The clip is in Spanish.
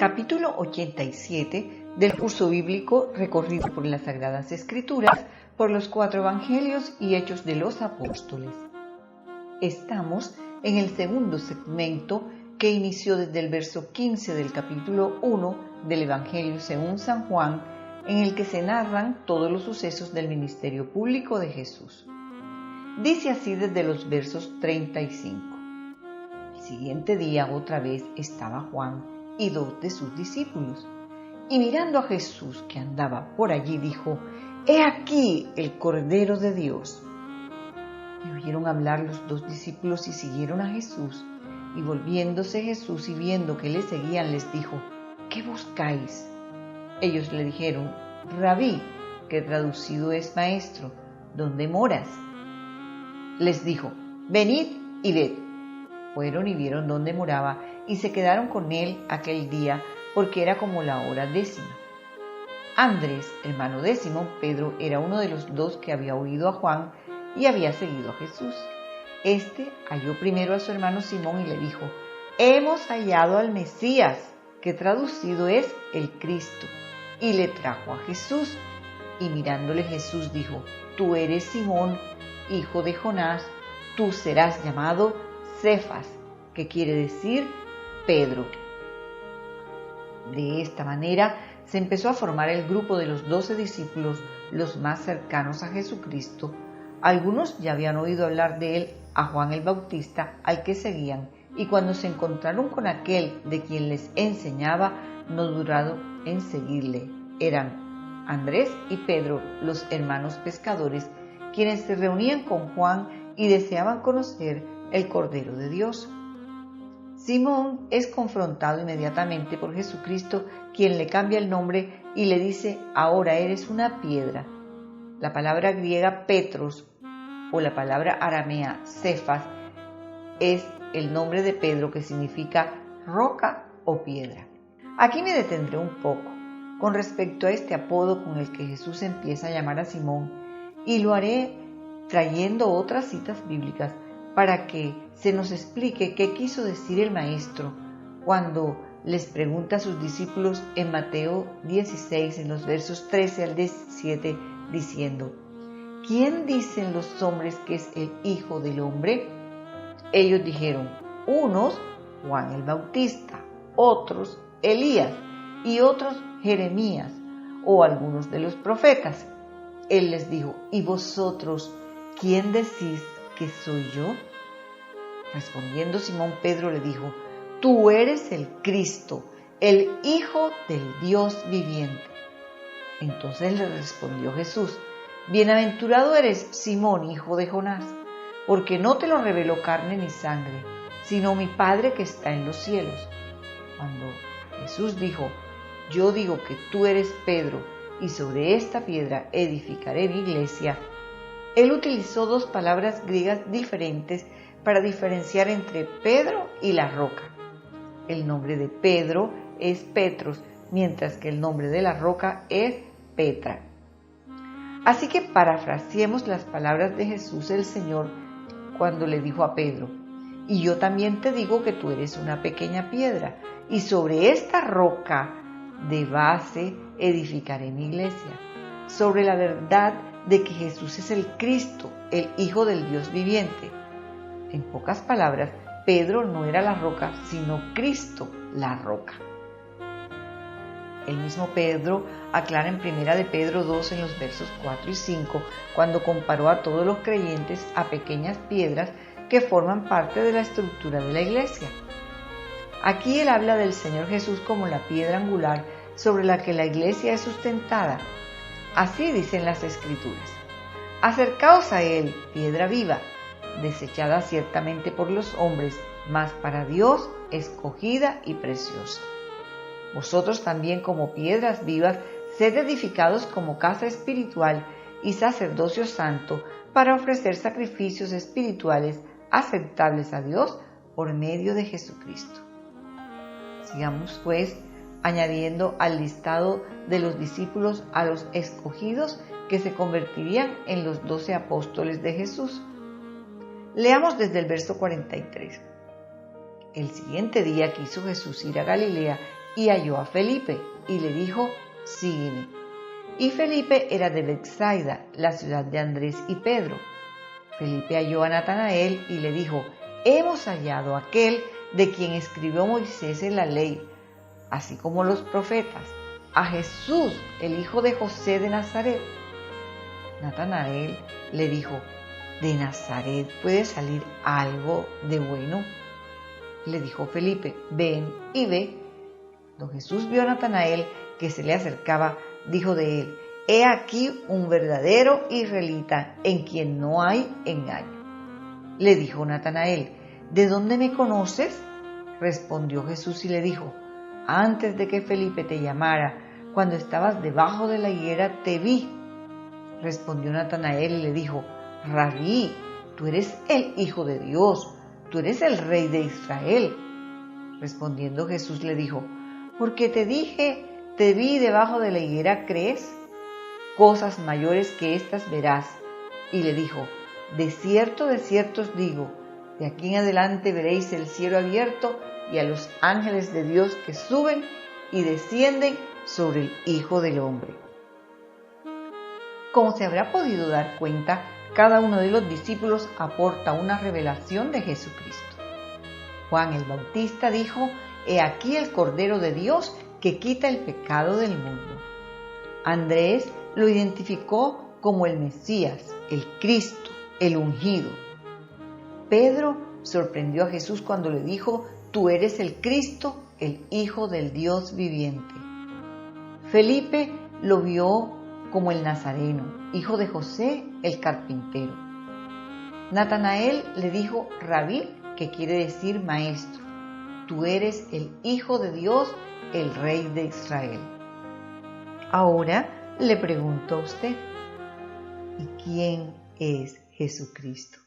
Capítulo 87 del curso bíblico recorrido por las Sagradas Escrituras, por los 4 Evangelios y Hechos de los Apóstoles. Estamos en el segundo segmento que inició desde el verso 15 del capítulo 1 del Evangelio según San Juan, en el que se narran todos los sucesos del ministerio público de Jesús. Dice así desde los versos 35. El siguiente día otra vez estaba Juan y 2 de sus discípulos, y mirando a Jesús que andaba por allí, dijo: «He aquí el Cordero de Dios». Y oyeron hablar los 2 discípulos y siguieron a Jesús, y volviéndose Jesús y viendo que le seguían, les dijo: «¿Qué buscáis?». Ellos le dijeron: «Rabí», que traducido es maestro, ¿dónde moras? Les dijo: «Venid y ved». Fueron y vieron dónde moraba, y se quedaron con él aquel día, porque era como la hora 10. Andrés, hermano de Simón Pedro, era uno de los 2 que había oído a Juan y había seguido a Jesús. Este halló primero a su hermano Simón y le dijo: «Hemos hallado al Mesías», que traducido es el Cristo, y le trajo a Jesús. Y mirándole Jesús dijo: «Tú eres Simón, hijo de Jonás, tú serás llamado Cefas», que quiere decir Pedro. De esta manera se empezó a formar el grupo de los 12 discípulos, los más cercanos a Jesucristo. Algunos ya habían oído hablar de él a Juan el Bautista, al que seguían, y cuando se encontraron con aquel de quien les enseñaba, no duraron en seguirle. Eran Andrés y Pedro, los hermanos pescadores, quienes se reunían con Juan y deseaban conocer el Cordero de Dios. Simón es confrontado inmediatamente por Jesucristo, quien le cambia el nombre y le dice: «Ahora eres una piedra». La palabra griega Petros o la palabra aramea Cefas es el nombre de Pedro, que significa roca o piedra. Aquí me detendré un poco con respecto a este apodo con el que Jesús empieza a llamar a Simón, y lo haré trayendo otras citas bíblicas para que se nos explique qué quiso decir el Maestro cuando les pregunta a sus discípulos en Mateo 16, en los versos 13 al 17, diciendo: «¿Quién dicen los hombres que es el Hijo del Hombre?». Ellos dijeron: «Unos, Juan el Bautista; otros, Elías; y otros, Jeremías, o algunos de los profetas». Él les dijo: «¿Y vosotros, quién decís que soy yo?». Respondiendo Simón Pedro le dijo: «Tú eres el Cristo, el Hijo del Dios viviente». Entonces le respondió Jesús: «Bienaventurado eres, Simón, hijo de Jonás, porque no te lo reveló carne ni sangre, sino mi Padre que está en los cielos». Cuando Jesús dijo: «Yo digo que tú eres Pedro, y sobre esta piedra edificaré mi iglesia», él utilizó 2 palabras griegas diferentes para diferenciar entre Pedro y la roca. El nombre de Pedro es Petros, mientras que el nombre de la roca es Petra. Así que parafraseemos las palabras de Jesús el Señor cuando le dijo a Pedro: «Y yo también te digo que tú eres una pequeña piedra, y sobre esta roca de base edificaré mi iglesia», sobre la verdad de que Jesús es el Cristo, el Hijo del Dios viviente. En pocas palabras, Pedro no era la roca, sino Cristo, la roca. El mismo Pedro aclara en 1 de Pedro 2, en los versos 4 y 5, cuando comparó a todos los creyentes a pequeñas piedras que forman parte de la estructura de la iglesia. Aquí él habla del Señor Jesús como la piedra angular sobre la que la iglesia es sustentada. Así dicen las Escrituras: «Acercaos a él, piedra viva, desechada ciertamente por los hombres, mas para Dios escogida y preciosa. Vosotros también, como piedras vivas, sed edificados como casa espiritual y sacerdocio santo, para ofrecer sacrificios espirituales aceptables a Dios por medio de Jesucristo». Sigamos pues añadiendo al listado de los discípulos a los escogidos que se convertirían en los 12 apóstoles de Jesús. Leamos desde el verso 43. El siguiente día quiso Jesús ir a Galilea, y halló a Felipe y le dijo: sígueme. Y Felipe era de Betsaida, la ciudad de Andrés y Pedro. Felipe halló a Natanael y le dijo: hemos hallado a aquel de quien escribió Moisés en la ley, así como los profetas, a Jesús, el hijo de José de Nazaret. Natanael le dijo: ¿de Nazaret puede salir algo de bueno? Le dijo Felipe: ven y ve. Cuando Jesús vio a Natanael que se le acercaba, dijo de él: he aquí un verdadero israelita en quien no hay engaño. Le dijo Natanael: ¿de dónde me conoces? Respondió Jesús y le dijo: antes de que Felipe te llamara, cuando estabas debajo de la higuera, te vi. Respondió Natanael y le dijo: Rabí, tú eres el Hijo de Dios, tú eres el Rey de Israel. Respondiendo Jesús le dijo: porque te dije, te vi debajo de la higuera, ¿crees? Cosas mayores que estas verás. Y le dijo: de cierto os digo, de aquí en adelante veréis el cielo abierto y a los ángeles de Dios que suben y descienden sobre el Hijo del Hombre. Como se habrá podido dar cuenta, cada uno de los discípulos aporta una revelación de Jesucristo. Juan el Bautista dijo: he aquí el Cordero de Dios que quita el pecado del mundo. Andrés lo identificó como el Mesías, el Cristo, el ungido. Pedro sorprendió a Jesús cuando le dijo: tú eres el Cristo, el Hijo del Dios viviente. Felipe lo vio como el Nazareno, hijo de José el carpintero. Natanael le dijo Rabí, que quiere decir maestro: tú eres el Hijo de Dios, el Rey de Israel. Ahora le pregunto a usted: ¿y quién es Jesucristo?